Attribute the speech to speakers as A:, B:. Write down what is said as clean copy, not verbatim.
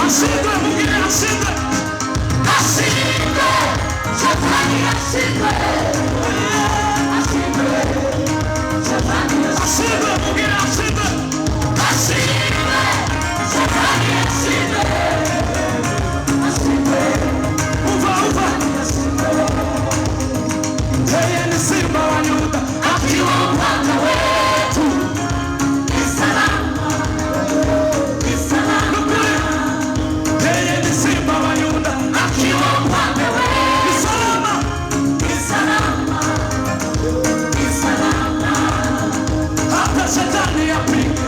A: Ashindwe, mwingine ashindwe. Ashindwe, shetani ashindwe. Ashindwe, shetani ashindwe, mwingine ashindwe. Ashindwe, shetani ashindwe. Ashindwe, uva. Yeye ni simba wa Yuda, akiwa upande wetu ni salama, ni salama. Yeye ni simba wa Yuda, akiwa upande wetu ni salama, ni salama, ni salama. Hata shetani apige